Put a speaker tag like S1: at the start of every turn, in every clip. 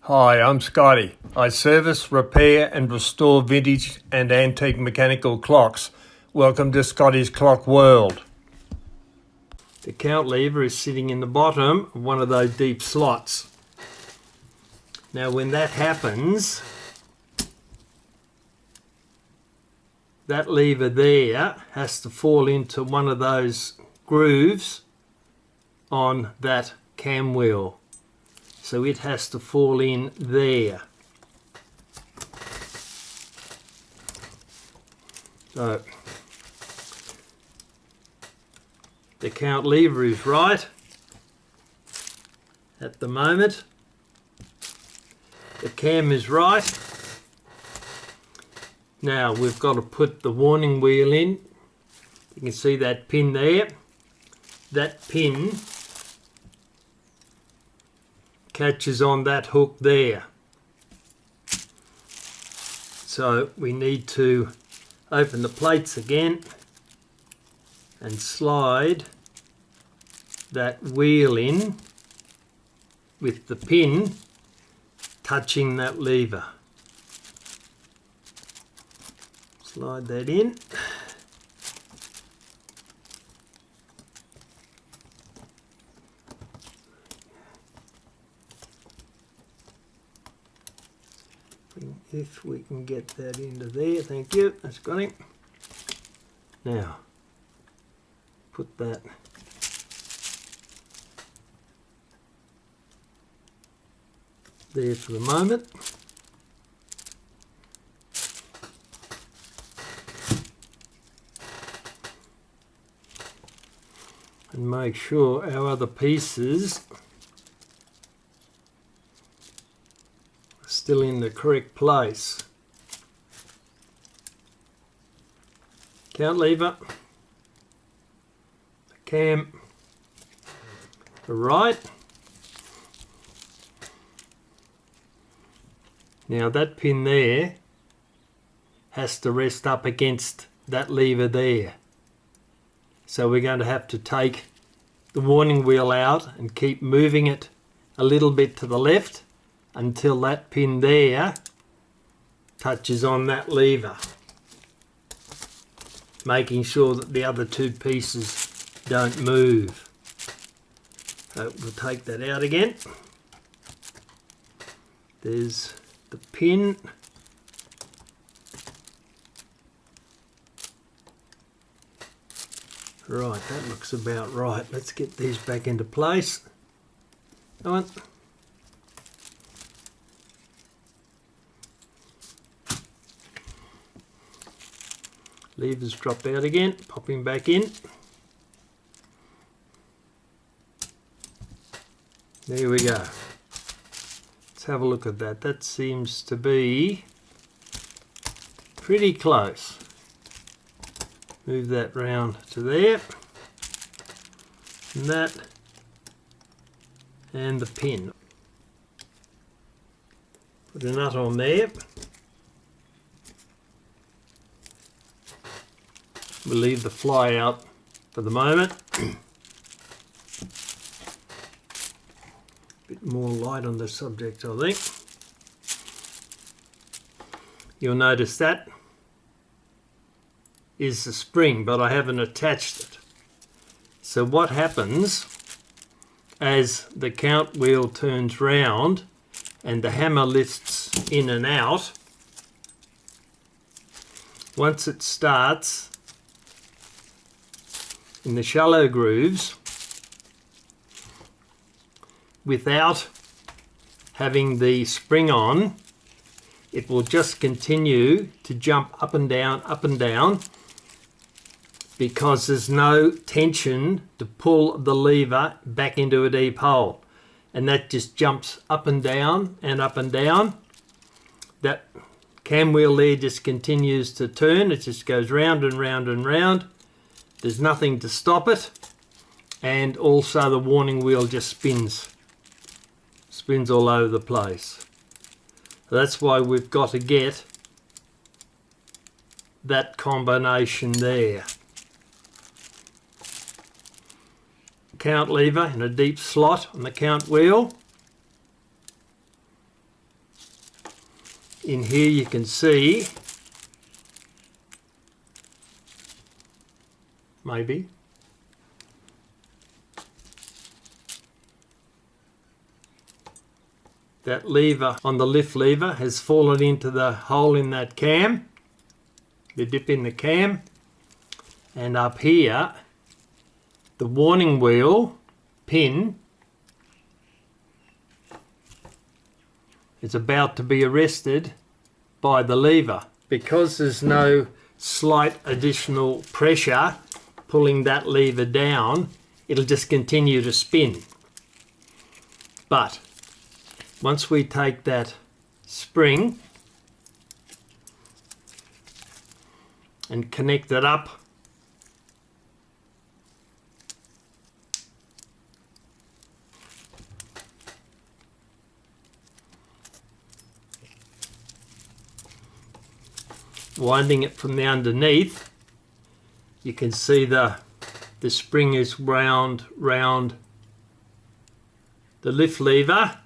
S1: Hi, I'm Scotty. I service, repair and restore vintage and antique mechanical clocks. Welcome to Scotty's Clock World. The count lever is sitting in the bottom of one of those deep slots. Now when that happens, that lever there has to fall into one of those grooves on that cam wheel. So it has to fall in there. So the count lever is right at the moment. The cam is right. Now we've got to put the warning wheel in. You can see that pin there. That pin catches on that hook there. So we need to open the plates again and slide that wheel in with the pin touching that lever. Slide that in. If we can get that into there, thank you, that's got it. Now, put that there for the moment. And make sure our other pieces are still in the correct place. Count lever, the cam, the right. Now that pin there has to rest up against that lever there. So we're going to have to take the warning wheel out and keep moving it a little bit to the left until that pin there touches on that lever, making sure that the other two pieces don't move. So we'll take that out again. There's the pin. Right, that looks about right. Let's get these back into place. Come on. Levers dropped out again, popping back in. There we go. Let's have a look at that. That seems to be pretty close. Move that round to there. And that. And the pin. Put a nut on there. We'll leave the fly out for the moment. Bit more light on the subject, I think. You'll notice that is the spring, but I haven't attached it. So what happens as the count wheel turns round and the hammer lifts in and out, once it starts in the shallow grooves without having the spring on, it will just continue to jump up and down because there's no tension to pull the lever back into a deep hole, and that just jumps up and down and up and down. That cam wheel there just continues to turn. It just goes round and round and round. There's nothing to stop it, and also the warning wheel just spins all over the place. That's why we've got to get that combination there. Count lever in a deep slot on the count wheel. in here you can see, maybe, that lever on the lift lever has fallen into the hole in that cam, the dip in the cam, and up here the warning wheel pin is about to be arrested by the lever. Because there's no slight additional pressure pulling that lever down, it'll just continue to spin. But once we take that spring and connect it up winding it from the underneath, you can see the spring is round the lift lever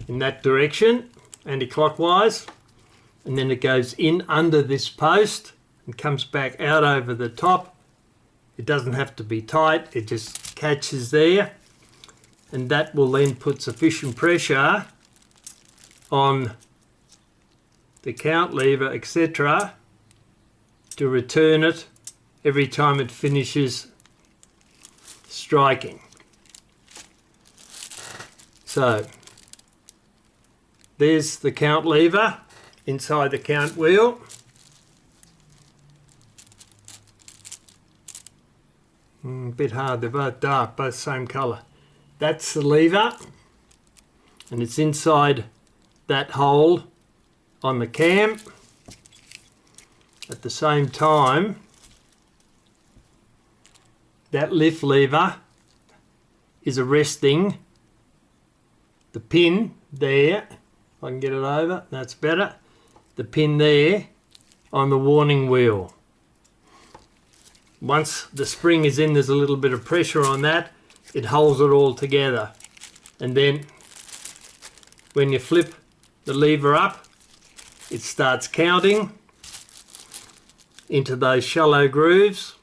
S1: in that direction, anti-clockwise, and then it goes in under this post and comes back out over the top. It doesn't have to be tight, it just catches there, and that will then put sufficient pressure on the count lever, etc., to return it every time it finishes striking. So there's the count lever inside the count wheel. A bit hard, they're both dark, both same colour. That's the lever, and it's inside that hole on the cam. At the same time, that lift lever is arresting the pin there. If I can get it over, that's better. The pin there on the warning wheel. Once the spring is in, there's a little bit of pressure on that, it holds it all together. And then when you flip the lever up, it starts counting into those shallow grooves.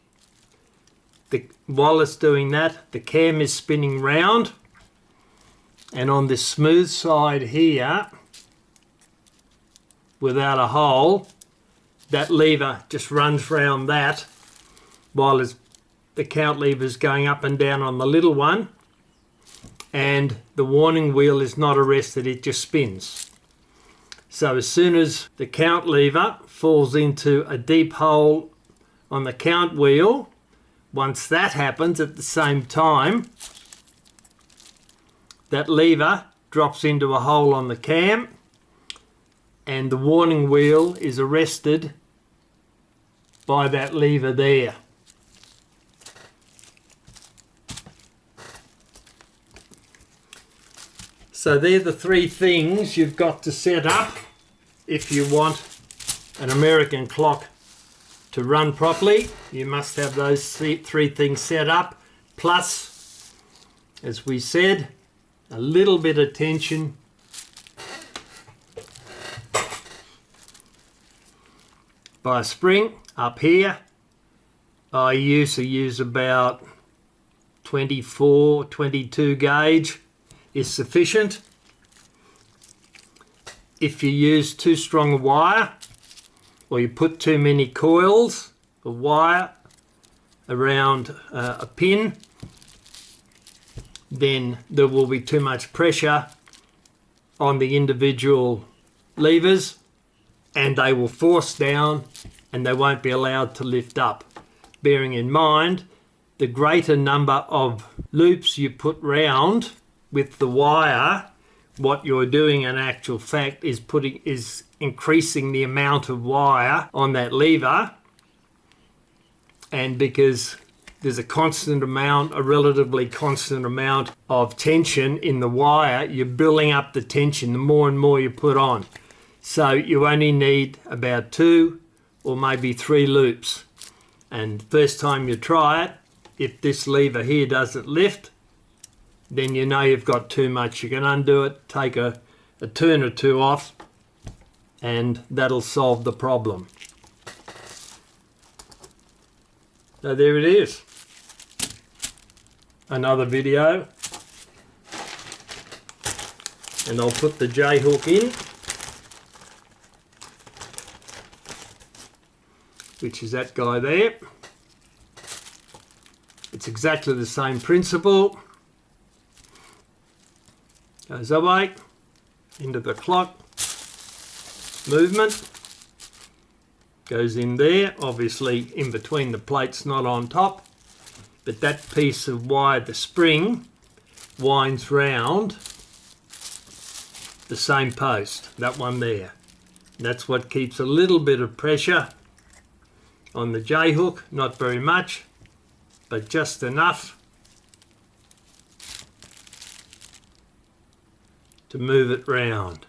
S1: While it's doing that, the cam is spinning round, and on this smooth side here, without a hole, that lever just runs round that while the count lever is going up and down on the little one, and the warning wheel is not arrested, it just spins. So as soon as the count lever falls into a deep hole on the count wheel, once that happens at the same time, that lever drops into a hole on the cam and the warning wheel is arrested by that lever there. So they're the three things you've got to set up if you want an American clock to run properly. You must have those three things set up, plus, as we said, a little bit of tension by a spring up here. I used to use about 24, 22 gauge is sufficient. If you use too strong a wire, or you put too many coils of wire around a pin, then there will be too much pressure on the individual levers and they will force down and they won't be allowed to lift up. Bearing in mind, the greater number of loops you put round with the wire, what you're doing in actual fact is increasing the amount of wire on that lever, and because there's a relatively constant amount of tension in the wire, you're building up the tension the more and more you put on. So you only need about 2 or maybe 3 loops. And first time you try it, if this lever here doesn't lift, then you know you've got too much. You can undo it, take a turn or two off, and that'll solve the problem. So there it is. Another video. And I'll put the J-hook in, which is that guy there. It's exactly the same principle. Goes away into the clock, movement, goes in there, obviously in between the plates, not on top, but that piece of wire, the spring, winds round the same post, that one there. That's what keeps a little bit of pressure on the J-hook, not very much, but just enough to move it round.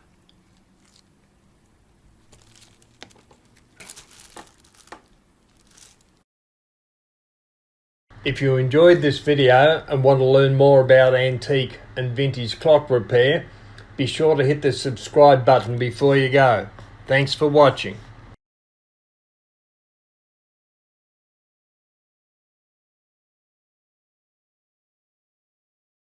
S1: If you enjoyed this video and want to learn more about antique and vintage clock repair, be sure to hit the subscribe button before you go. Thanks for watching.